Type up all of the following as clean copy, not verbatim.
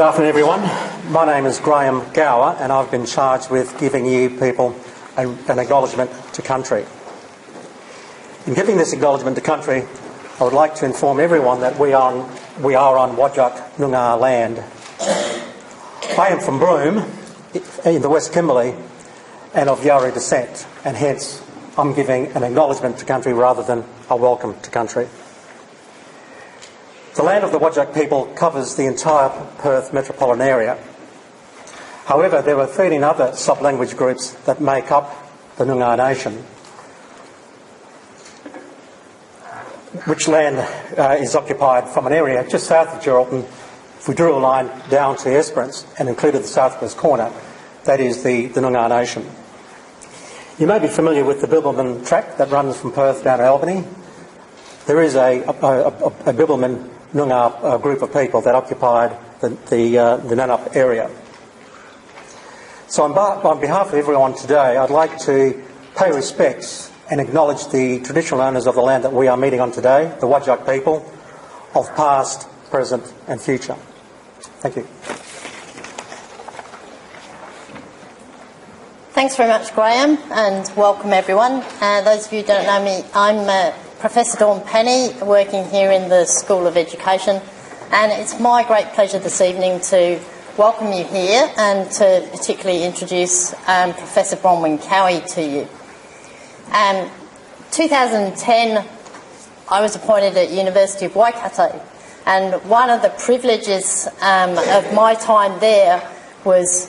afternoon, everyone. My name is Graham Gower, and I've been charged with giving you people an acknowledgement to country. In giving this acknowledgement to country, I would like to inform everyone that we are on Whadjuk Noongar land. I am from Broome, in the West Kimberley, and of Yari descent, and hence I'm giving an acknowledgement to country rather than a welcome to country. The land of the Whadjuk people covers the entire Perth metropolitan area. However, there are 13 other sub-language groups that make up the Noongar nation, which land is occupied from an area just south of Geraldton. If we drew a line down to Esperance and included the southwest corner, that is the Noongar nation. You may be familiar with the Bibbulmun track that runs from Perth down to Albany. There is a Bibbulmun Noongar group of people that occupied the Nannup area. So on behalf of everyone today, I'd like to pay respects and acknowledge the traditional owners of the land that we are meeting on today, the Whadjuk people, of past, present and future. Thank you. Thanks very much, Graham, and welcome everyone. Those of you who don't know me, I'm Professor Dawn Penny, working here in the School of Education, and it's my great pleasure this evening to welcome you here and to particularly introduce Professor Bronwen Cowie to you. 2010, I was appointed at University of Waikato, and one of the privileges of my time there was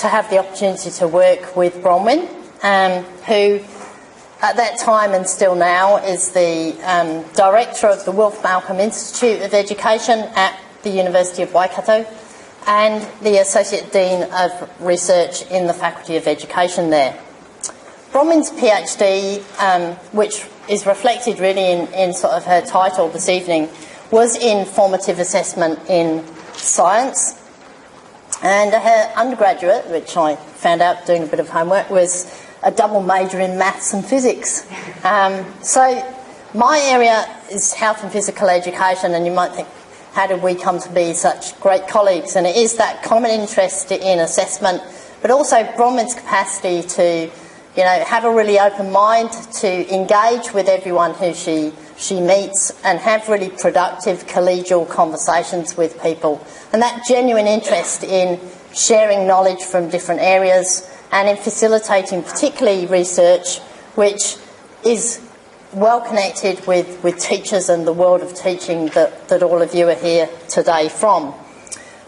to have the opportunity to work with Bronwen, who at that time and still now is the Director of the Wilf Institute of Education at the University of Waikato and the Associate Dean of Research in the Faculty of Education there. Bronwen's PhD, which is reflected really in sort of her title this evening, was in formative assessment in science, and her undergraduate, which I found out doing a bit of homework, was a double major in maths and physics. So my area is health and physical education, and you might think, how did we come to be such great colleagues? And it is that common interest in assessment, but also Bronwen's capacity to, have a really open mind, to engage with everyone who she meets and have really productive collegial conversations with people. And that genuine interest in sharing knowledge from different areas and in facilitating particularly research which is well connected with teachers and the world of teaching that all of you are here today from.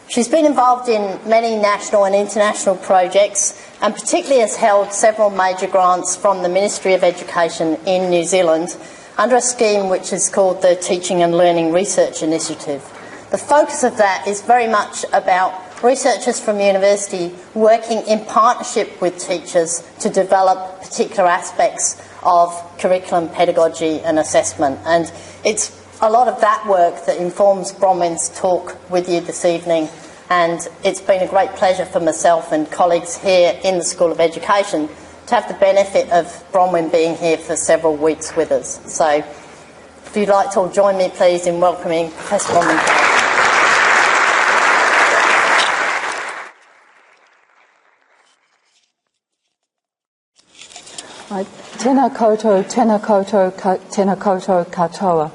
She's been involved in many national and international projects, and particularly has held several major grants from the Ministry of Education in New Zealand under a scheme which is called the Teaching and Learning Research Initiative. The focus of that is very much about researchers from university working in partnership with teachers to develop particular aspects of curriculum, pedagogy and assessment. And it's a lot of that work that informs Bronwen's talk with you this evening, and it's been a great pleasure for myself and colleagues here in the School of Education to have the benefit of Bronwen being here for several weeks with us. So if you'd like to all join me please in welcoming Professor Bronwen. Tēnā koutou, tēnā koutou, tēnā koutou katoa.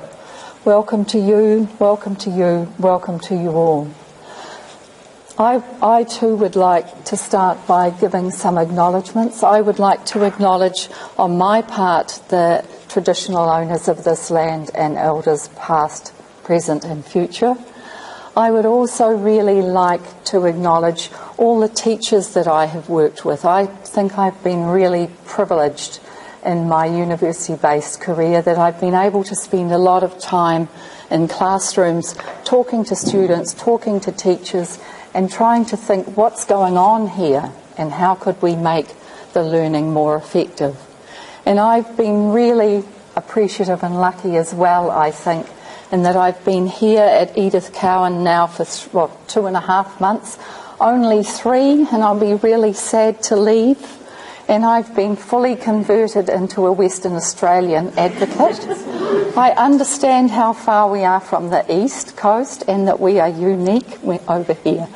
Welcome to you, welcome to you, welcome to you all. I too would like to start by giving some acknowledgements. I would like to acknowledge on my part the traditional owners of this land and elders past, present and future. I would also really like to acknowledge all the teachers that I have worked with. I think I've been really privileged in my university-based career that I've been able to spend a lot of time in classrooms talking to students, talking to teachers and trying to think what's going on here and how could we make the learning more effective. And I've been really appreciative and lucky as well, I think, in that I've been here at Edith Cowan now for 2.5 months, only 3, and I'll be really sad to leave. And I've been fully converted into a Western Australian advocate. I understand how far we are from the East Coast and that we are unique over here.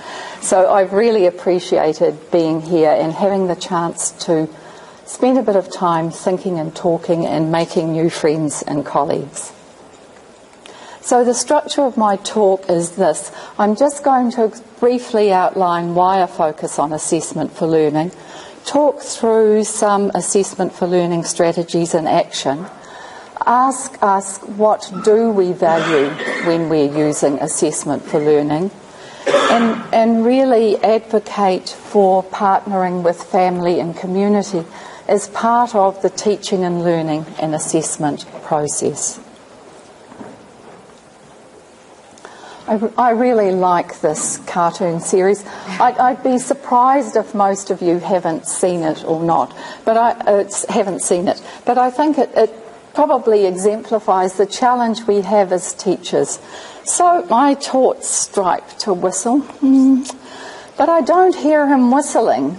So I've really appreciated being here and having the chance to spend a bit of time thinking and talking and making new friends and colleagues. So the structure of my talk is this. I'm just going to briefly outline why I focus on assessment for learning, talk through some assessment for learning strategies in action, ask us what do we value when we're using assessment for learning, and really advocate for partnering with family and community as part of the teaching and learning and assessment process. I really like this cartoon series. I'd be surprised if most of you haven't seen it or not, but haven't seen it. But I think it probably exemplifies the challenge we have as teachers. So I taught Stripe to whistle, but I don't hear him whistling.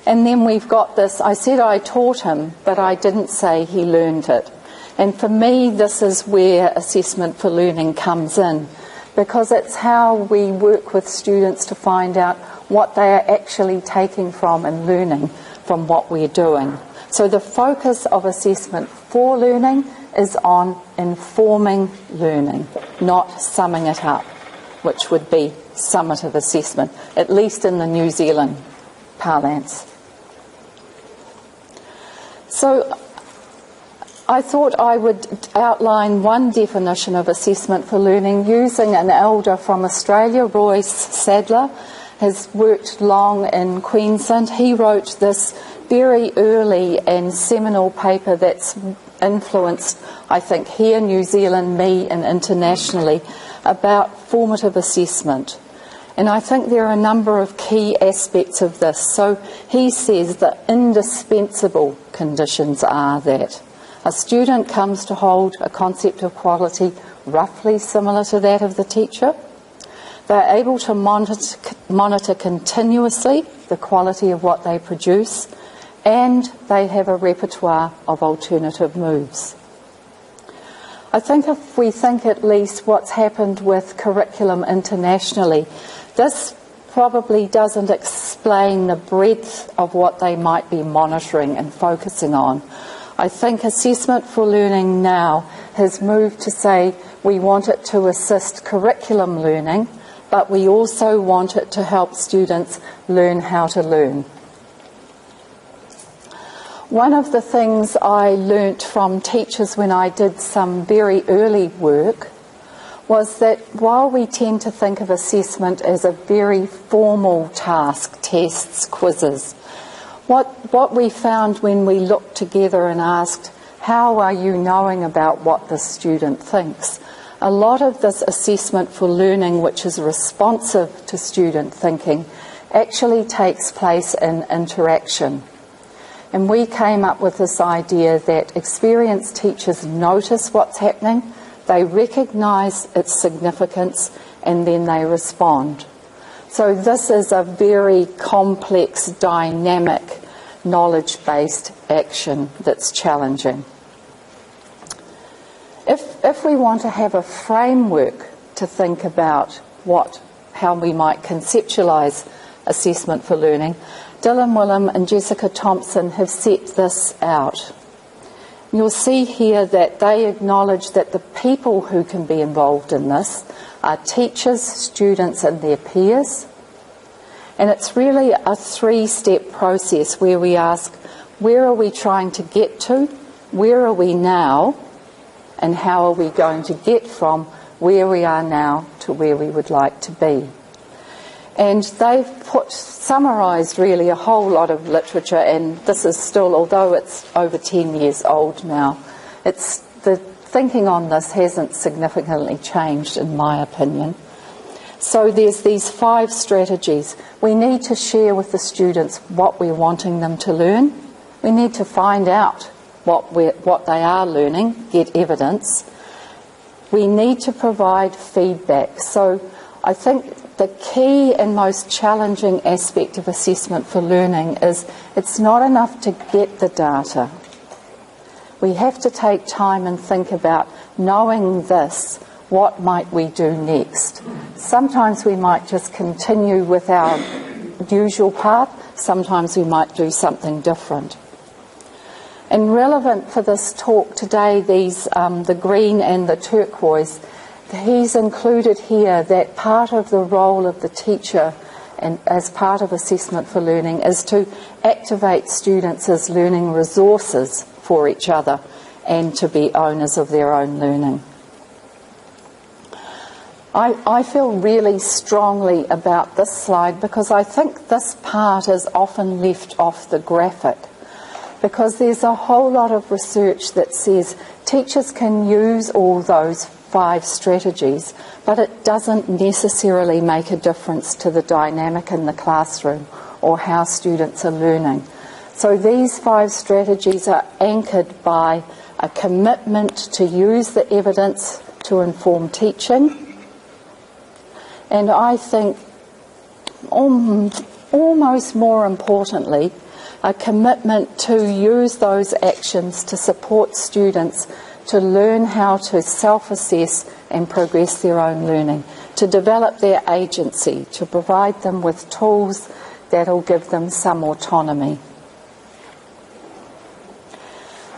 And then we've got this, I said I taught him, but I didn't say he learned it. And for me, this is where assessment for learning comes in, because it's how we work with students to find out what they are actually taking from and learning from what we're doing. So the focus of assessment for learning is on informing learning, not summing it up, which would be summative assessment, at least in the New Zealand parlance. So I thought I would outline one definition of assessment for learning using an elder from Australia, Royce Sadler, has worked long in Queensland. He wrote this very early and seminal paper that's influenced, I think, here, New Zealand, me, and internationally, about formative assessment. And I think there are a number of key aspects of this. So he says the indispensable conditions are that a student comes to hold a concept of quality roughly similar to that of the teacher. They're able to monitor continuously the quality of what they produce, and they have a repertoire of alternative moves. I think if we think at least what's happened with curriculum internationally, this probably doesn't explain the breadth of what they might be monitoring and focusing on. I think assessment for learning now has moved to say we want it to assist curriculum learning, but we also want it to help students learn how to learn. One of the things I learnt from teachers when I did some very early work was that while we tend to think of assessment as a very formal task, tests, quizzes, what we found when we looked together and asked, how are you knowing about what the student thinks? A lot of this assessment for learning, which is responsive to student thinking, actually takes place in interaction. And we came up with this idea that experienced teachers notice what's happening, they recognise its significance, and then they respond. So this is a very complex, dynamic, knowledge-based action that's challenging. If we want to have a framework to think about how we might conceptualise assessment for learning, Dylan Wiliam and Jessica Thompson have set this out. You'll see here that they acknowledge that the people who can be involved in this are teachers, students and their peers. And it's really a three-step process where we ask, where are we trying to get to? Where are we now? And how are we going to get from where we are now to where we would like to be? And they've summarised really a whole lot of literature, and this is still, although it's over 10 years old now, the thinking on this hasn't significantly changed in my opinion. So there's these 5 strategies. We need to share with the students what we're wanting them to learn. We need to find out what they are learning, get evidence. We need to provide feedback. So I think the key and most challenging aspect of assessment for learning is it's not enough to get the data. We have to take time and think about, knowing this, what might we do next? Sometimes we might just continue with our usual path, sometimes we might do something different. And relevant for this talk today, these the green and the turquoise, he's included here that part of the role of the teacher and as part of assessment for learning is to activate students as learning resources for each other and to be owners of their own learning. I feel really strongly about this slide because I think this part is often left off the graphic, because there's a whole lot of research that says teachers can use all those 5 strategies, but it doesn't necessarily make a difference to the dynamic in the classroom or how students are learning. So these 5 strategies are anchored by a commitment to use the evidence to inform teaching, and I think almost more importantly, a commitment to use those actions to support students to learn how to self-assess and progress their own learning, to develop their agency, to provide them with tools that will give them some autonomy.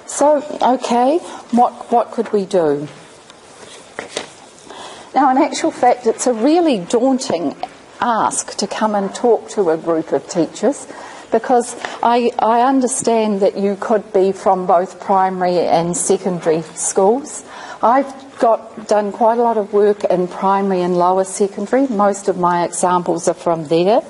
So, okay, what could we do? Now, in actual fact, it's a really daunting ask to come and talk to a group of teachers, because I understand that you could be from both primary and secondary schools. I've done quite a lot of work in primary and lower secondary. Most of my examples are from there.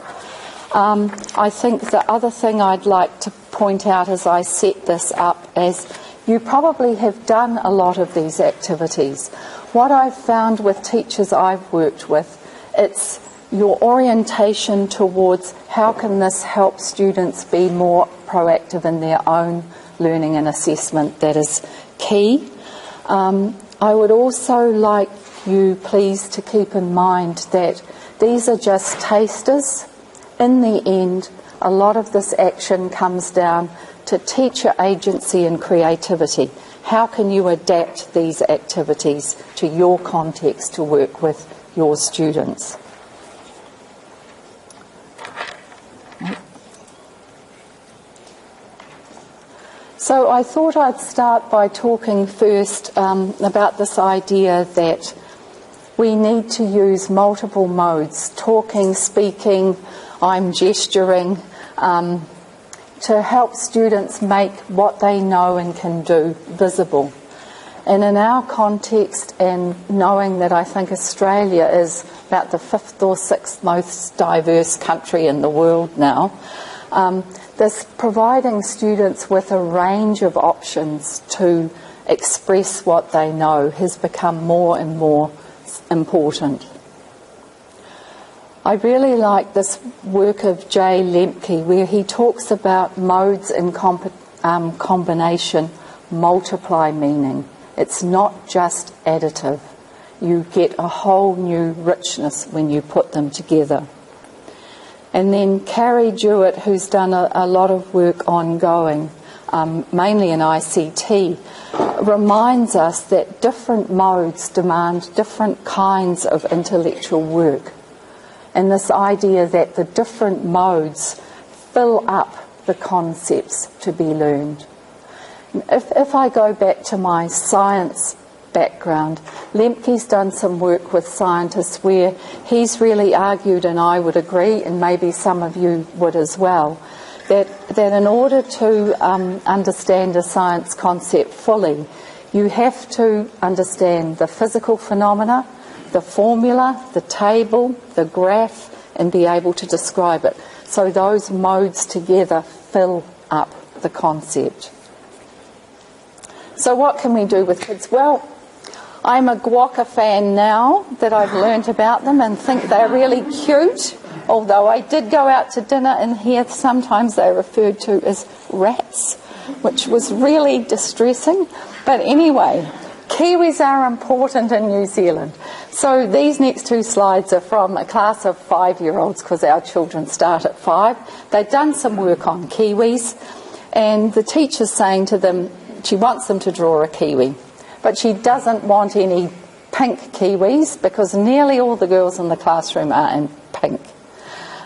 I think the other thing I'd like to point out as I set this up is you probably have done a lot of these activities. What I've found with teachers I've worked with, it's your orientation towards how can this help students be more proactive in their own learning and assessment that is key. I would also like you please to keep in mind that these are just tasters. In the end, a lot of this action comes down to teacher agency and creativity. How can you adapt these activities to your context to work with your students? So I thought I'd start by talking first about this idea that we need to use multiple modes, talking, speaking, I'm gesturing, to help students make what they know and can do visible. And in our context, and knowing that I think Australia is about the 5th or 6th most diverse country in the world now, this providing students with a range of options to express what they know has become more and more important. I really like this work of Jay Lemke, where he talks about modes in combination multiply meaning. It's not just additive. You get a whole new richness when you put them together. And then Carrie Jewett, who's done a lot of work ongoing, mainly in ICT, reminds us that different modes demand different kinds of intellectual work. And this idea that the different modes fill up the concepts to be learned. If I go back to my science background, Lemke's done some work with scientists where he's really argued, and I would agree, and maybe some of you would as well, that in order to understand a science concept fully, you have to understand the physical phenomena, the formula, the table, the graph, and be able to describe it. So those modes together fill up the concept. So what can we do with kids? Well, I'm a guaca fan now that I've learnt about them and think they're really cute, although I did go out to dinner and hear sometimes they're referred to as rats, which was really distressing. But anyway, Kiwis are important in New Zealand. So these next 2 slides are from a class of 5-year-olds, because our children start at 5. They've done some work on Kiwis, and the teacher's saying to them, she wants them to draw a kiwi, but she doesn't want any pink kiwis because nearly all the girls in the classroom are in pink.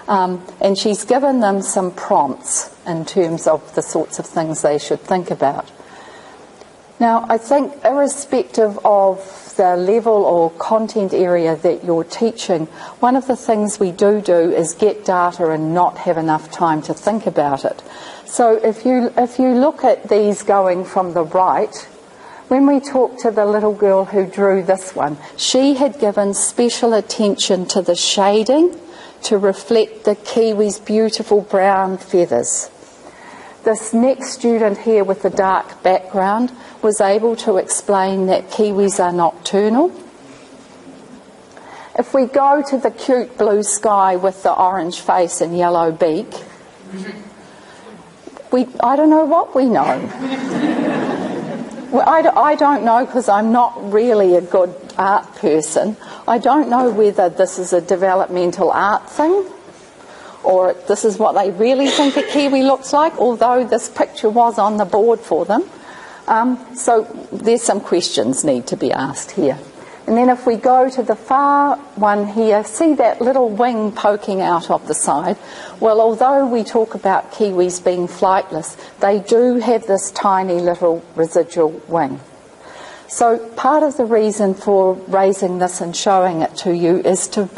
And she's given them some prompts in terms of the sorts of things they should think about. Now, I think irrespective of the level or content area that you're teaching, one of the things we do is get data and not have enough time to think about it. So if you look at these going from the right, when we talked to the little girl who drew this one, she had given special attention to the shading to reflect the kiwi's beautiful brown feathers. This next student here with the dark background was able to explain that kiwis are nocturnal. If we go to the cute blue sky with the orange face and yellow beak, I don't know what we know. Well, I don't know because I'm not really a good art person. I don't know whether this is a developmental art thing or this is what they really think a kiwi looks like, although this picture was on the board for them. So there's some questions need to be asked here. And then if we go to the far one here, see that little wing poking out of the side? Well, although we talk about kiwis being flightless, they do have this tiny little residual wing. So part of the reason for raising this and showing it to you is to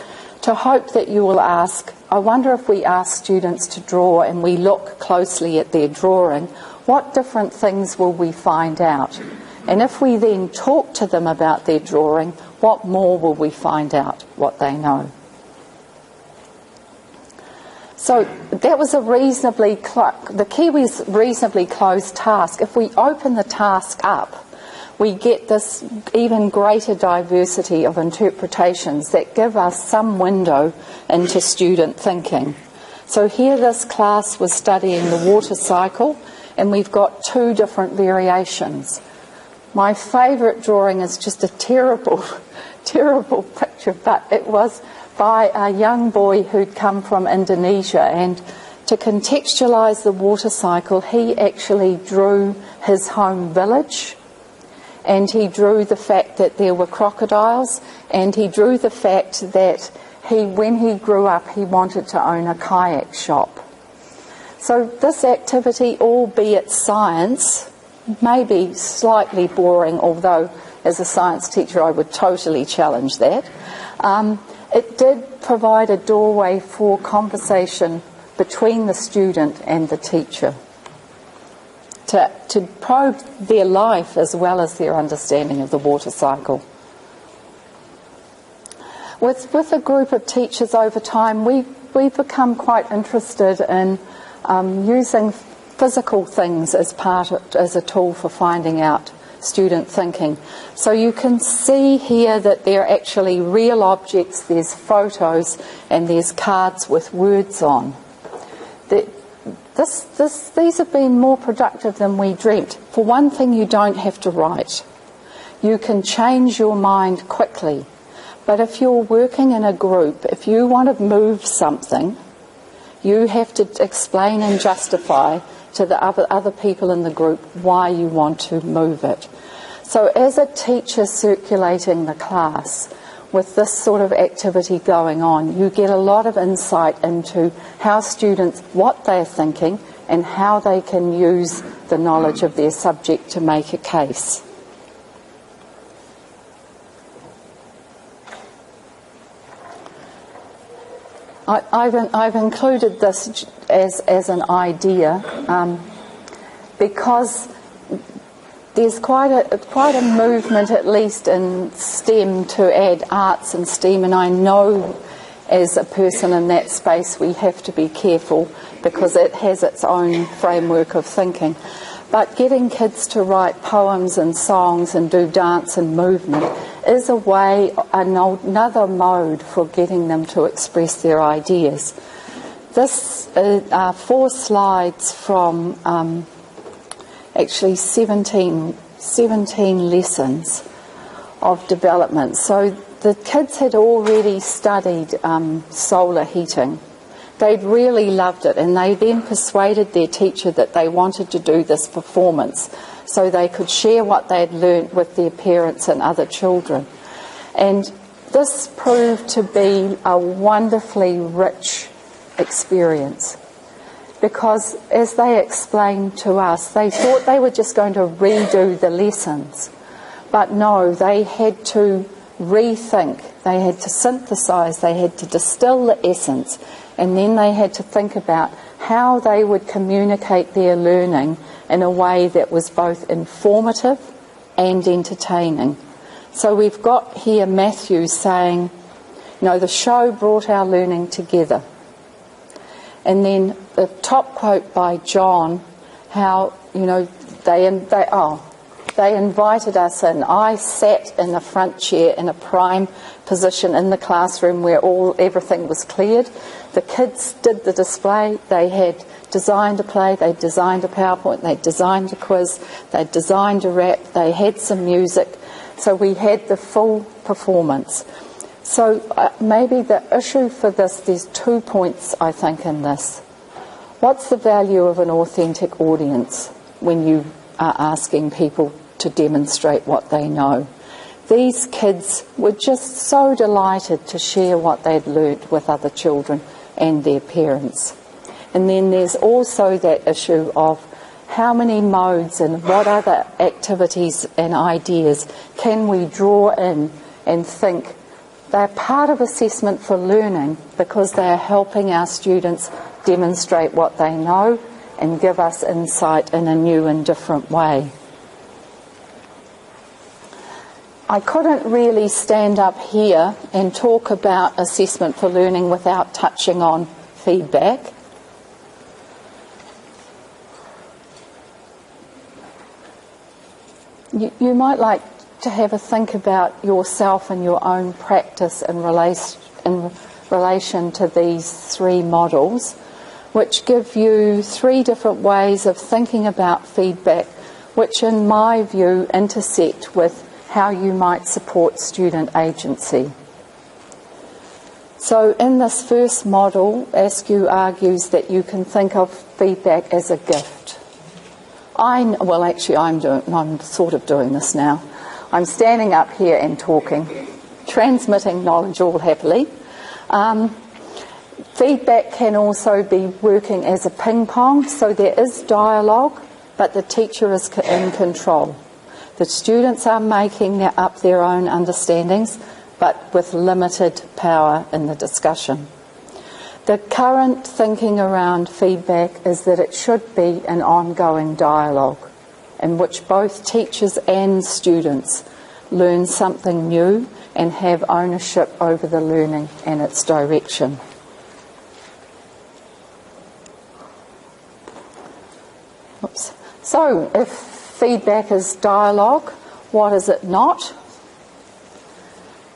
hope that you will ask, I wonder if we ask students to draw and we look closely at their drawing, what different things will we find out? And if we then talk to them about their drawing, what more will we find out what they know? So that was the Kiwi's reasonably closed task. If we open the task up, we get this even greater diversity of interpretations that give us some window into student thinking. So here this class was studying the water cycle, and we've got two different variations. My favourite drawing is just a terrible, terrible picture, but it was by a young boy who'd come from Indonesia, and to contextualise the water cycle, he actually drew his home village, and he drew the fact that there were crocodiles, and he drew the fact that when he grew up, he wanted to own a kayak shop. So this activity, albeit science, may be slightly boring, although as a science teacher I would totally challenge that. It did provide a doorway for conversation between the student and the teacher to probe their life as well as their understanding of the water cycle. With a group of teachers over time, we've become quite interested in using physical things as a tool for finding out student thinking. So you can see here that they're actually real objects, there's photos, and there's cards with words on. These have been more productive than we dreamt. For one thing, you don't have to write. You can change your mind quickly. But if you're working in a group, if you want to move something, you have to explain and justify to the other people in the group why you want to move it. So as a teacher circulating the class with this sort of activity going on, you get a lot of insight into how students, what they're thinking, and how they can use the knowledge of their subject to make a case. I've included this as an idea because there's quite a movement, at least in STEM, to add arts and STEM, and I know as a person in that space we have to be careful because it has its own framework of thinking. But getting kids to write poems and songs and do dance and movement is a way, another mode for getting them to express their ideas. This are 4 slides from actually 17 lessons of development. So the kids had already studied solar heating, they'd really loved it, and they then persuaded their teacher that they wanted to do this performance so they could share what they'd learnt with their parents and other children. And this proved to be a wonderfully rich experience, because as they explained to us, they thought they were just going to redo the lessons. But no, they had to rethink, they had to synthesise, they had to distill the essence, and then they had to think about how they would communicate their learning in a way that was both informative and entertaining. So we've got here Matthew saying, the show brought our learning together. And then the top quote by John, how, they invited us in. I sat in the front chair in a prime position in the classroom where everything was cleared. The kids did the display. They had designed a play, they designed a PowerPoint, they designed a quiz, they designed a rap, they had some music. So we had the full performance. So maybe the issue for this, there's 2 points I think in this. What's the value of an authentic audience when you are asking people to demonstrate what they know? These kids were just so delighted to share what they'd learnt with other children and their parents. And then there's also that issue of how many modes and what other activities and ideas can we draw in and think they're part of assessment for learning because they're helping our students demonstrate what they know and give us insight in a new and different way. I couldn't really stand up here and talk about assessment for learning without touching on feedback. You might like to have a think about yourself and your own practice in relation to these 3 models, which give you 3 different ways of thinking about feedback, which in my view intersect with how you might support student agency. So in this first model, Askew argues that you can think of feedback as a gift. I'm sort of doing this now. I'm standing up here and talking, transmitting knowledge all happily. Feedback can also be working as a ping pong, so there is dialogue, but the teacher is in control. The students are making up their own understandings, but with limited power in the discussion. The current thinking around feedback is that it should be an ongoing dialogue in which both teachers and students learn something new and have ownership over the learning and its direction. Oops. So, if feedback is dialogue, what is it not?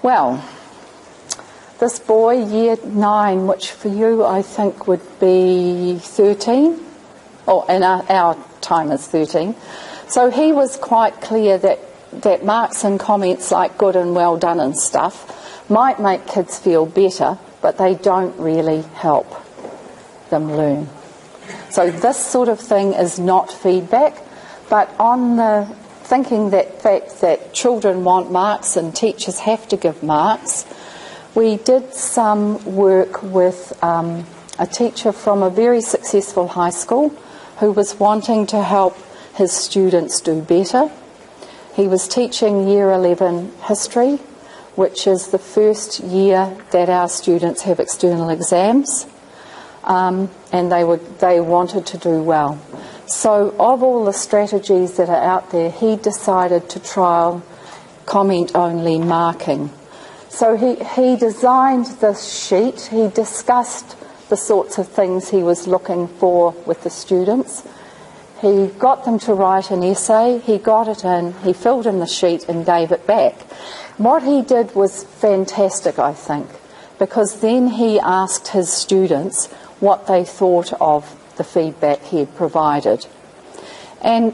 Well, this boy, year 9, which for you I think would be 13, or in our time is 13, so he was quite clear that marks and comments like good and well done and stuff might make kids feel better, but they don't really help them learn. So this sort of thing is not feedback, but on the thinking that fact that children want marks and teachers have to give marks, we did some work with a teacher from a very successful high school who was wanting to help his students do better. He was teaching Year 11 history, which is the first year that our students have external exams, and they wanted to do well. So of all the strategies that are out there, he decided to trial comment-only marking. So he designed this sheet, he discussed the sorts of things he was looking for with the students. He got them to write an essay, he got it in, he filled in the sheet and gave it back. What he did was fantastic, I think, because then he asked his students what they thought of the feedback he had provided. And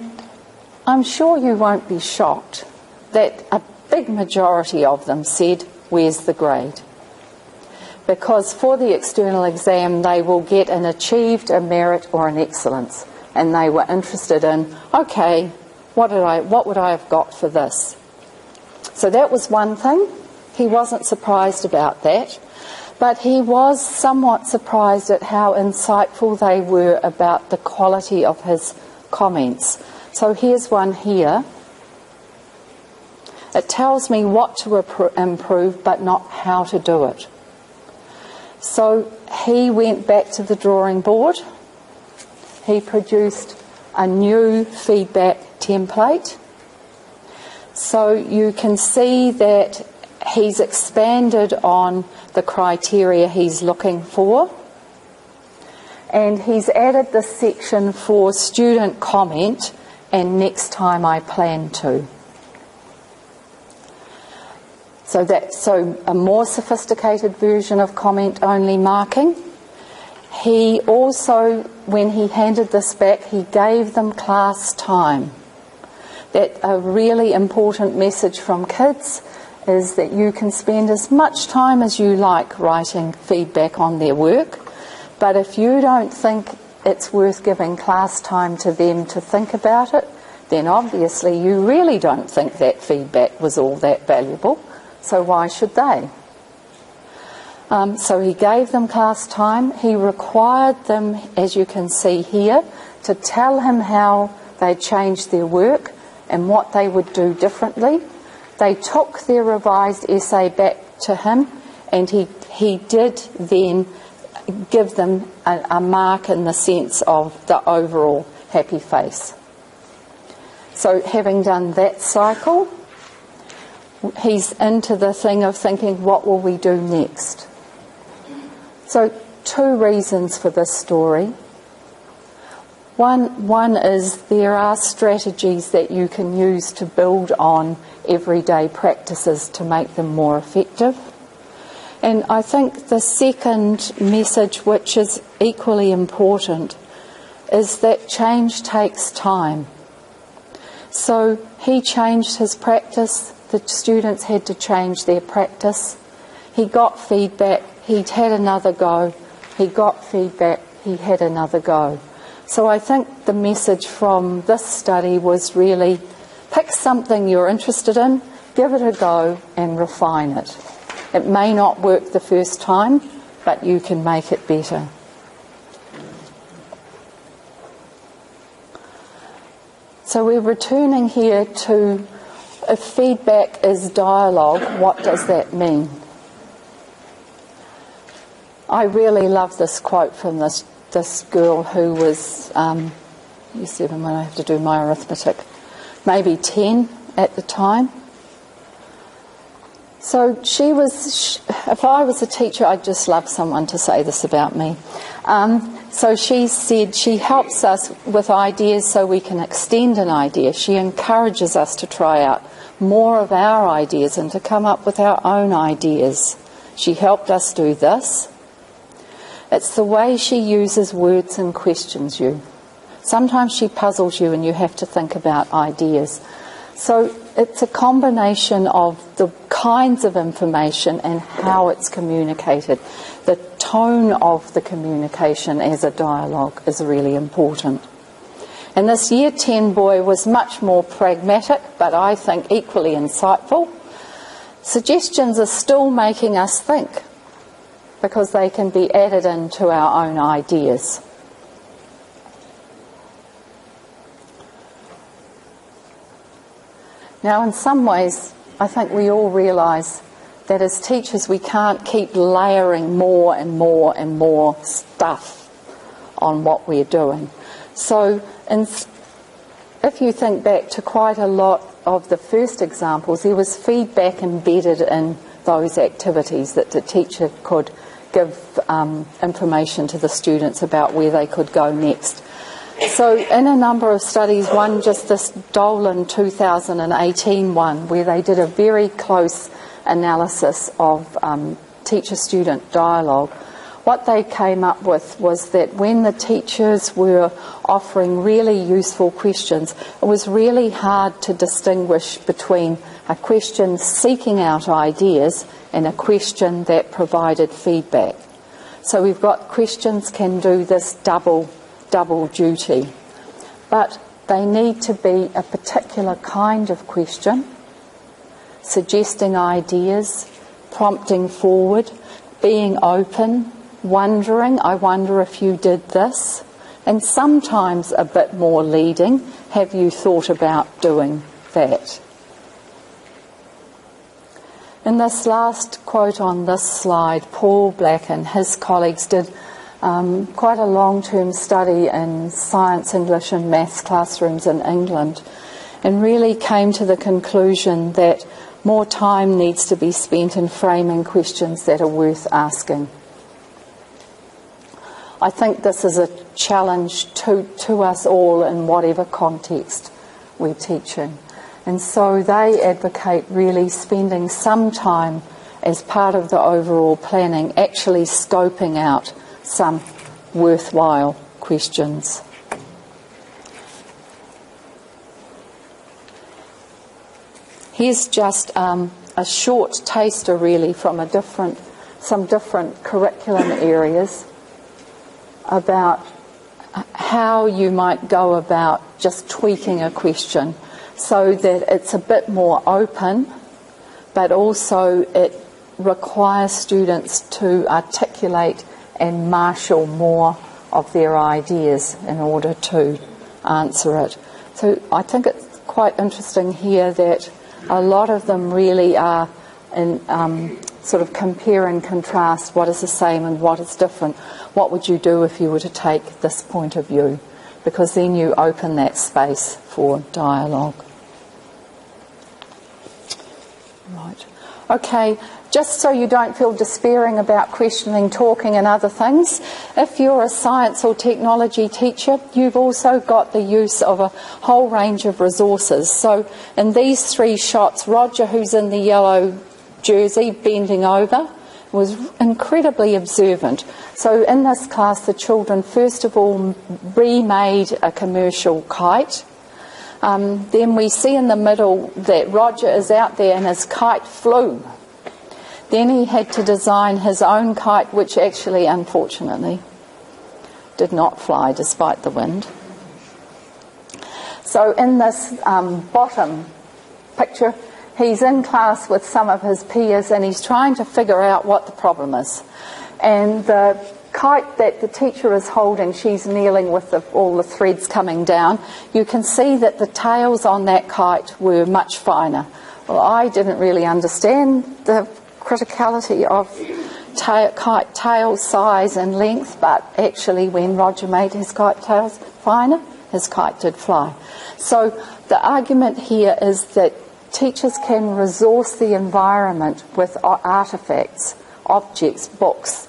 I'm sure you won't be shocked that a big majority of them said, "Where's the grade?" because for the external exam they will get an achieved, a merit or an excellence, and they were interested in, okay, what would I have got for this? So that was one thing. He wasn't surprised about that, but he was somewhat surprised at how insightful they were about the quality of his comments. So here's one here. It tells me what to improve, but not how to do it. So he went back to the drawing board. He produced a new feedback template. So you can see that he's expanded on the criteria he's looking for. And he's added this section for student comment and next time I plan to. So a more sophisticated version of comment-only marking. He also, when he handed this back, he gave them class time. That a really important message from kids is that you can spend as much time as you like writing feedback on their work, but if you don't think it's worth giving class time to them to think about it, then obviously you really don't think that feedback was all that valuable. So why should they? So he gave them class time. He required them, as you can see here, to tell him how they changed their work and what they would do differently. They took their revised essay back to him, and he did then give them a mark in the sense of the overall happy face. So having done that cycle, he's into the thing of thinking, what will we do next? So 2 reasons for this story. One is there are strategies that you can use to build on everyday practices to make them more effective. And I think the second message, which is equally important, is that change takes time. So he changed his practice. The students had to change their practice. He got feedback, he'd had another go. He got feedback, he had another go. So I think the message from this study was really pick something you're interested in, give it a go and refine it. It may not work the first time, but you can make it better. So we're returning here to, if feedback is dialogue, what does that mean? I really love this quote from this girl who was, year 7 when I have to do my arithmetic, maybe 10 at the time. So she was, if I was a teacher, I'd just love someone to say this about me. So she said she helps us with ideas so we can extend an idea. She encourages us to try out more of our ideas and to come up with our own ideas. She helped us do this. It's the way she uses words and questions you. Sometimes she puzzles you and you have to think about ideas. So it's a combination of the kinds of information and how it's communicated. The tone of the communication as a dialogue is really important. And this Year 10 boy was much more pragmatic, but I think equally insightful. Suggestions are still making us think, because they can be added into our own ideas. Now, in some ways, I think we all realise that as teachers we can't keep layering more and more and more stuff on what we're doing. So if you think back to quite a lot of the first examples, there was feedback embedded in those activities that the teacher could give information to the students about where they could go next. So in a number of studies, one just this Dolan 2018 one, where they did a very close analysis of teacher-student dialogue, what they came up with was that when the teachers were offering really useful questions, it was really hard to distinguish between a question seeking out ideas, and a question that provided feedback. So we've got questions can do this double duty. But they need to be a particular kind of question, suggesting ideas, prompting forward, being open, wondering, I wonder if you did this, and sometimes a bit more leading, have you thought about doing that? In this last quote on this slide, Paul Black and his colleagues did quite a long-term study in science, English and maths classrooms in England, and really came to the conclusion that more time needs to be spent in framing questions that are worth asking. I think this is a challenge to us all in whatever context we're teaching. And so they advocate really spending some time as part of the overall planning, actually scoping out some worthwhile questions. Here's just a short taster really from some different curriculum areas about how you might go about just tweaking a question so that it's a bit more open, but also it requires students to articulate and marshal more of their ideas in order to answer it. So I think it's quite interesting here that a lot of them really are in sort of compare and contrast what is the same and what is different. What would you do if you were to take this point of view? Because then you open that space for dialogue. Right. Okay, just so you don't feel despairing about questioning, talking and other things, if you're a science or technology teacher, you've also got the use of a whole range of resources. So in these three shots, Roger, who's in the yellow jersey, bending over, was incredibly observant. So in this class, the children first of all remade a commercial kite. Then we see in the middle that Roger is out there and his kite flew. Then he had to design his own kite, which actually, unfortunately, did not fly despite the wind. So in this bottom picture, he's in class with some of his peers and he's trying to figure out what the problem is. And the kite that the teacher is holding, she's kneeling with all the threads coming down. You can see that the tails on that kite were much finer. Well, I didn't really understand the criticality of kite tail size and length, but actually when Roger made his kite tails finer, his kite did fly. So the argument here is that teachers can resource the environment with artefacts, objects, books,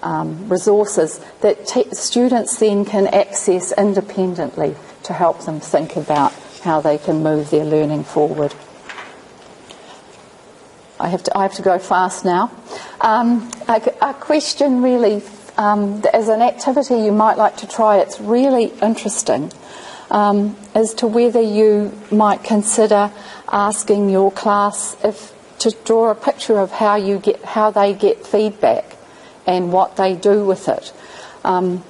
resources that students then can access independently to help them think about how they can move their learning forward. I have to go fast now. A question really, as an activity you might like to try, it's really interesting, as to whether you might consider asking your class to draw a picture of how they get feedback and what they do with it.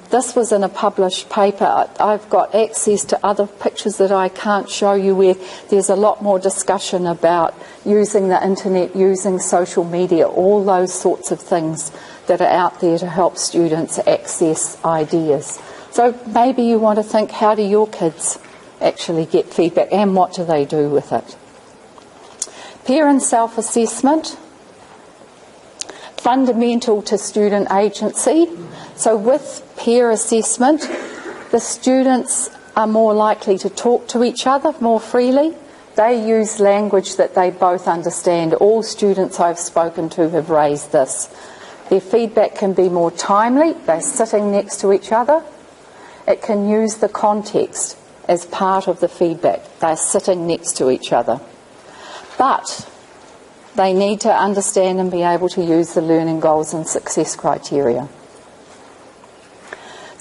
This was in a published paper. I've got access to other pictures that I can't show you where there's a lot more discussion about using the internet, using social media, all those sorts of things that are out there to help students access ideas. So maybe you want to think, how do your kids actually get feedback and what do they do with it? Peer and self-assessment, fundamental to student agency. So with peer assessment, the students are more likely to talk to each other more freely. They use language that they both understand. All students I've spoken to have raised this. Their feedback can be more timely. They're sitting next to each other. It can use the context as part of the feedback. They're sitting next to each other. But they need to understand and be able to use the learning goals and success criteria.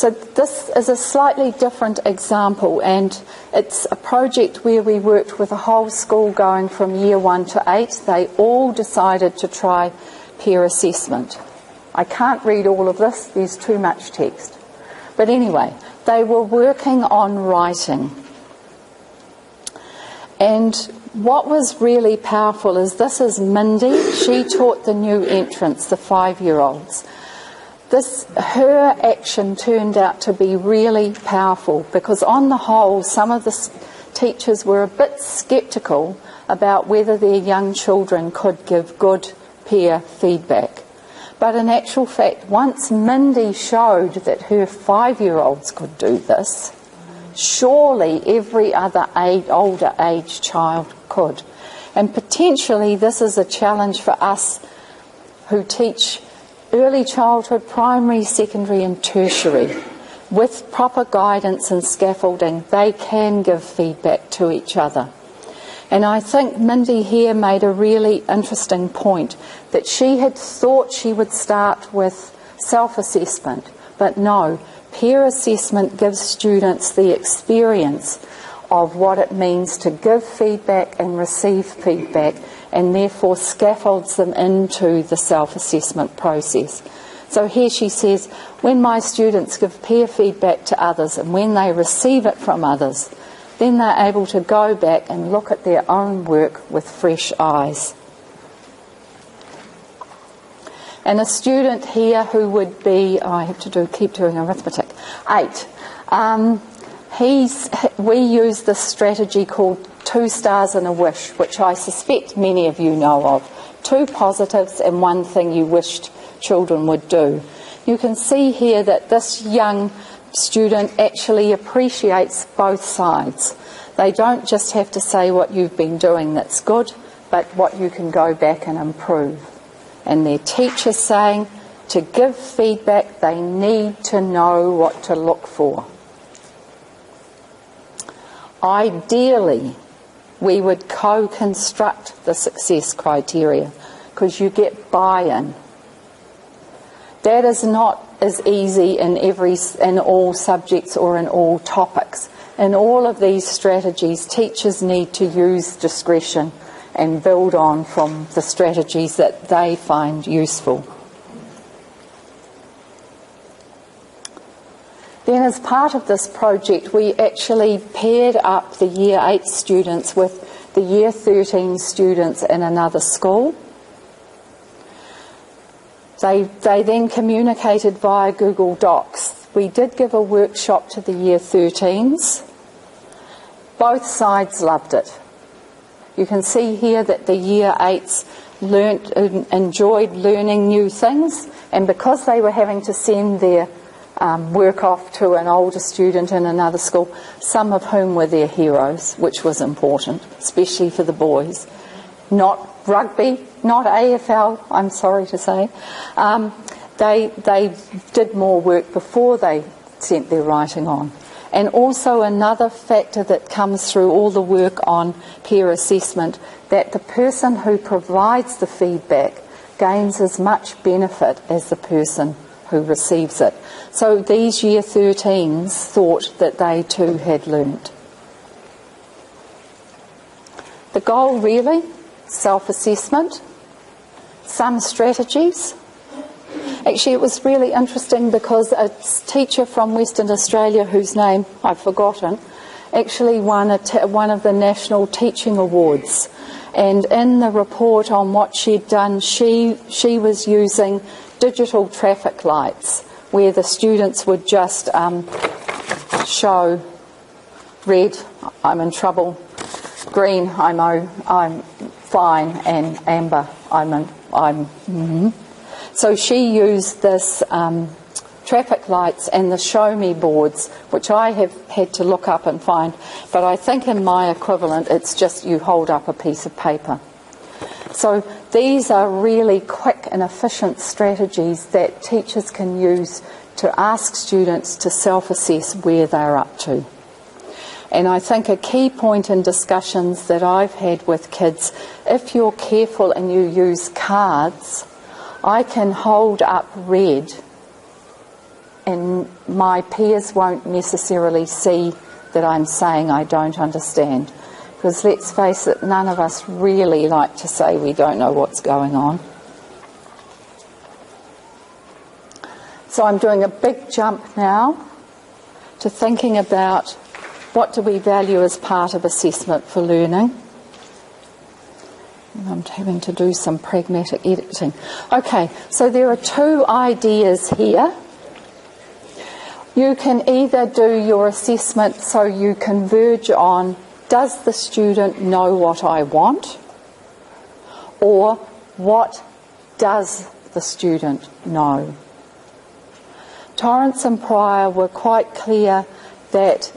So this is a slightly different example, and it's a project where we worked with a whole school going from year 1 to 8. They all decided to try peer assessment. I can't read all of this, there's too much text. But anyway, they were working on writing. And what was really powerful is this is Mindy. She taught the new entrants, the 5-year-olds. Her action turned out to be really powerful because on the whole, some of the teachers were a bit sceptical about whether their young children could give good peer feedback. But in actual fact, once Mindy showed that her 5-year-olds could do this, surely every other older age child could. And potentially this is a challenge for us who teach early childhood, primary, secondary and tertiary. With proper guidance and scaffolding, they can give feedback to each other. And I think Mindy here made a really interesting point, that she had thought she would start with self-assessment, but no, peer assessment gives students the experience of what it means to give feedback and receive feedback, and therefore scaffolds them into the self-assessment process. So here she says, when my students give peer feedback to others and when they receive it from others, then they're able to go back and look at their own work with fresh eyes. And a student here who would be, keep doing arithmetic, 8. We use this strategy called 2 stars and a wish, which I suspect many of you know of. 2 positives and 1 thing you wished children would do. You can see here that this young student actually appreciates both sides. They don't just have to say what you've been doing that's good, but what you can go back and improve. And their teacher's saying to give feedback, they need to know what to look for. Ideally, we would co-construct the success criteria because you get buy-in. That is not as easy in all subjects or in all topics. In all of these strategies, teachers need to use discretion and build on from the strategies that they find useful. Then as part of this project, we actually paired up the Year 8 students with the Year 13 students in another school. They then communicated via Google Docs. We did give a workshop to the Year 13s. Both sides loved it. You can see here that the Year 8s enjoyed learning new things, and because they were having to send their work off to an older student in another school, some of whom were their heroes, which was important, especially for the boys. Not rugby, not AfL, I'm sorry to say. They did more work before they sent their writing on. And also another factor that comes through all the work on peer assessment, that the person who provides the feedback gains as much benefit as the person who receives it. So these Year 13s thought that they too had learnt. The goal really, self-assessment, some strategies. Actually, it was really interesting because a teacher from Western Australia, whose name I've forgotten, actually won one of the National Teaching Awards. And in the report on what she'd done, she was using digital traffic lights, where the students would just show red, I'm in trouble, green, I'm fine, and amber, So she used this traffic lights and the show me boards, which I have had to look up and find, but I think in my equivalent it's just you hold up a piece of paper. So these are really quick and efficient strategies that teachers can use to ask students to self-assess where they're up to. And I think a key point in discussions that I've had with kids, if you're careful and you use cards, I can hold up red and my peers won't necessarily see that I'm saying I don't understand. Because let's face it, none of us really like to say we don't know what's going on. So I'm doing a big jump now to thinking about what do we value as part of assessment for learning. And I'm having to do some pragmatic editing. Okay, so there are two ideas here. You can either do your assessment so you converge on, does the student know what I want? Or what does the student know? Torrance and Pryor were quite clear that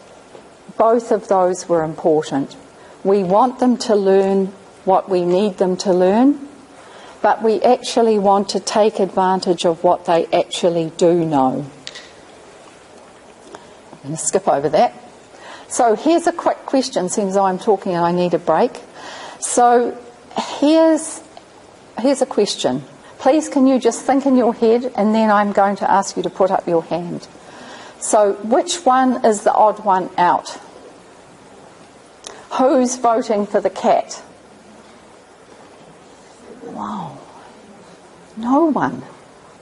both of those were important. We want them to learn what we need them to learn, but we actually want to take advantage of what they actually do know. I'm going to skip over that. So here's a quick question, seems I'm talking and I need a break. So here's a question. Please can you just think in your head, and then I'm going to ask you to put up your hand. So which one is the odd one out? Who's voting for the cat? Wow. No one.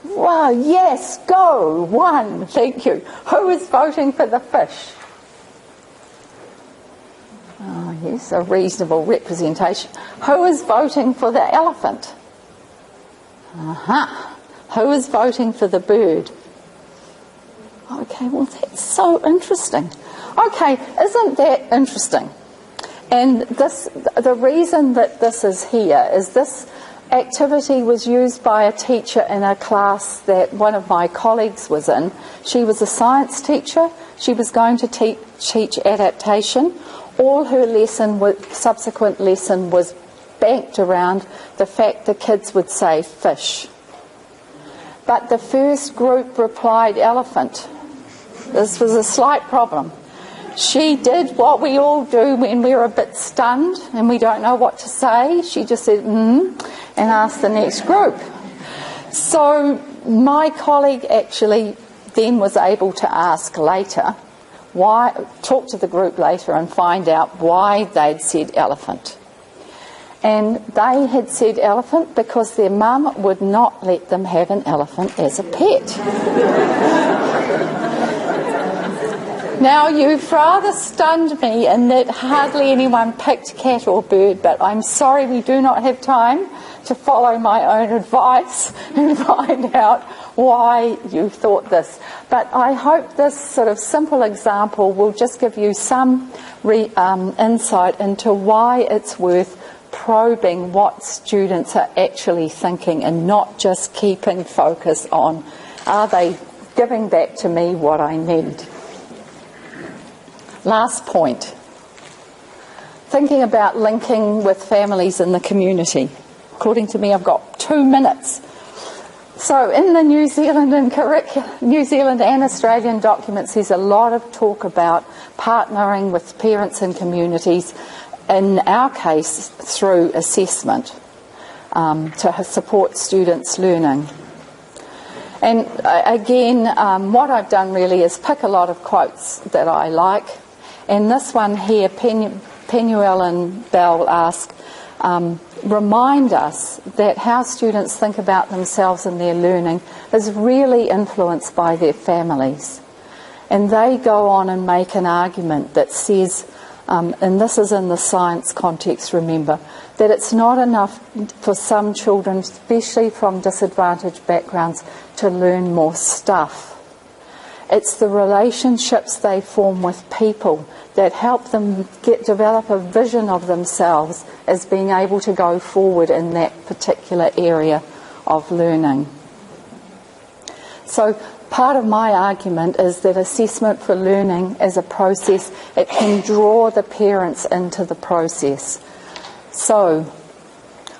Wow, yes, go. One, thank you. Who is voting for the fish? Oh, yes, a reasonable representation. Who is voting for the elephant? Who is voting for the bird? Okay, well, that's so interesting. Okay, isn't that interesting? And the reason that this is here is this activity was used by a teacher in a class that one of my colleagues was in. She was a science teacher. She was going to teach adaptation. All her subsequent lesson was banked around the fact the kids would say fish. But the first group replied elephant. This was a slight problem. She did what we all do when we're a bit stunned and we don't know what to say. She just said, and asked the next group. So my colleague actually then was able to ask later, talk to the group later and find out why they'd said elephant. And they had said elephant because their mum would not let them have an elephant as a pet. Now, you've rather stunned me in that hardly anyone picked cat or bird, but I'm sorry we do not have time to follow my own advice and find out why you thought this. But I hope this sort of simple example will just give you some insight into why it's worth probing what students are actually thinking and not just keeping focus on, are they giving back to me what I need? Last point. Thinking about linking with families in the community. According to me, I've got 2 minutes. So in the New Zealand and Australian documents, there's a lot of talk about partnering with parents and communities, in our case through assessment, to support students' learning. And again, what I've done really is pick a lot of quotes that I like. And this one here, Penuel and Bell ask, remind us that how students think about themselves and their learning is really influenced by their families. And they go on and make an argument that says, and this is in the science context, remember, that it's not enough for some children, especially from disadvantaged backgrounds, to learn more stuff. It's the relationships they form with people that help them develop a vision of themselves as being able to go forward in that particular area of learning. So part of my argument is that assessment for learning as a process, it can draw the parents into the process. So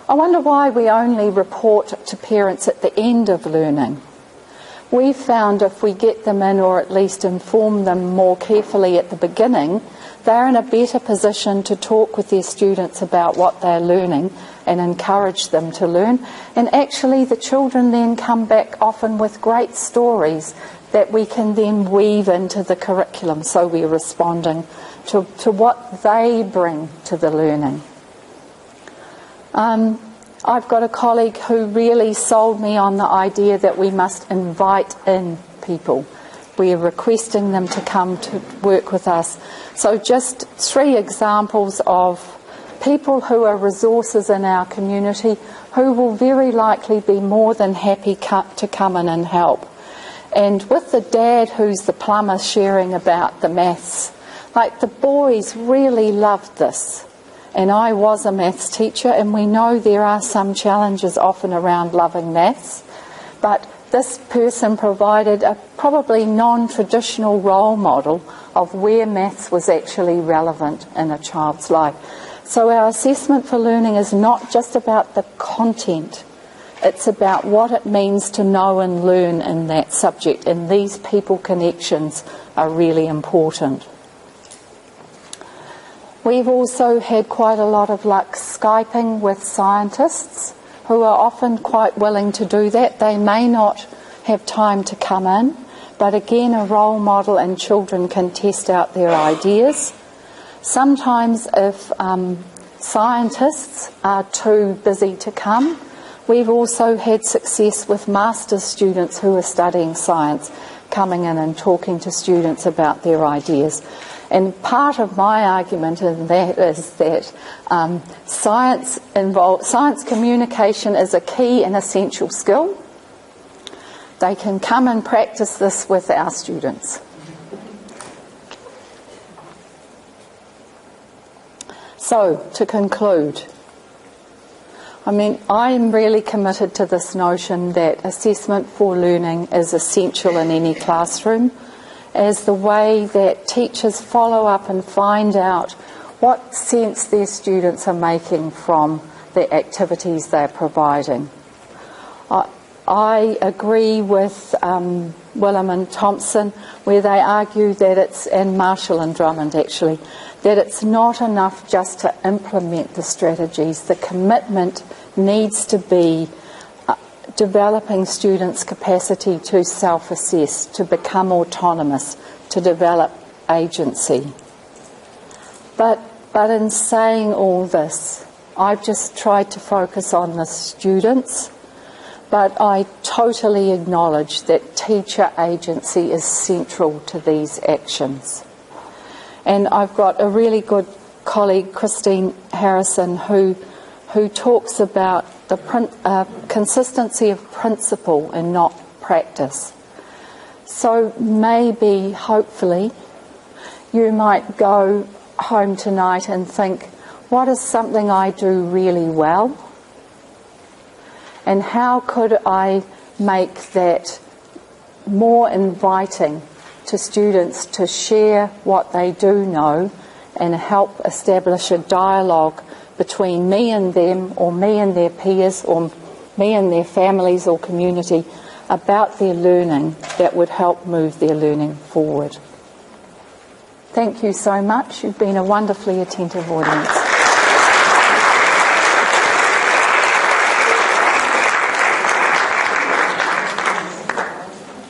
I wonder why we only report to parents at the end of learning. We've found if we get them in, or at least inform them more carefully at the beginning, they're in a better position to talk with their students about what they're learning and encourage them to learn. And actually the children then come back often with great stories that we can then weave into the curriculum, so we're responding to what they bring to the learning. I've got a colleague who really sold me on the idea that we must invite in people. We're requesting them to come to work with us. So just 3 examples of people who are resources in our community who will very likely be more than happy to come in and help. And with the dad who's the plumber sharing about the maths, like the boys really loved this. And I was a maths teacher, and we know there are some challenges often around loving maths, but this person provided a probably non-traditional role model of where maths was actually relevant in a child's life. So our assessment for learning is not just about the content, it's about what it means to know and learn in that subject, and these people connections are really important. We've also had quite a lot of luck Skyping with scientists who are often quite willing to do that. They may not have time to come in, but again, a role model and children can test out their ideas. Sometimes if scientists are too busy to come, we've also had success with master's students who are studying science coming in and talking to students about their ideas. And part of my argument in that is that science communication is a key and essential skill. They can come and practice this with our students. So, to conclude, I'm really committed to this notion that assessment for learning is essential in any classroom, as the way that teachers follow up and find out what sense their students are making from the activities they're providing. I agree with Wiliam Thompson, where they argue that and Marshall and Drummond actually, that it's not enough just to implement the strategies. The commitment needs to be developing students' capacity to self-assess, to become autonomous, to develop agency. But in saying all this, I've just tried to focus on the students, but I totally acknowledge that teacher agency is central to these actions. And I've got a really good colleague, Christine Harrison, who talks about the consistency of principle and not practice. So maybe, hopefully, you might go home tonight and think, what is something I do really well? And how could I make that more inviting to students to share what they do know and help establish a dialogue between me and them, or me and their peers, or me and their families or community about their learning that would help move their learning forward. Thank you so much. You've been a wonderfully attentive audience.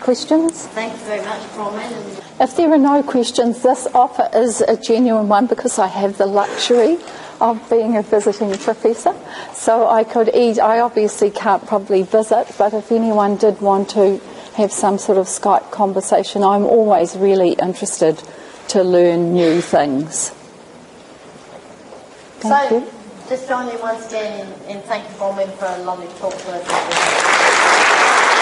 Questions? Thank you very much, Bronwen. If there are no questions, this offer is a genuine one because I have the luxury of being a visiting professor. So I obviously can't probably visit, but if anyone did want to have some sort of Skype conversation, I'm always really interested to learn new things. Thank you. Just join me once again in thanking Bronwen for a lovely talk to us.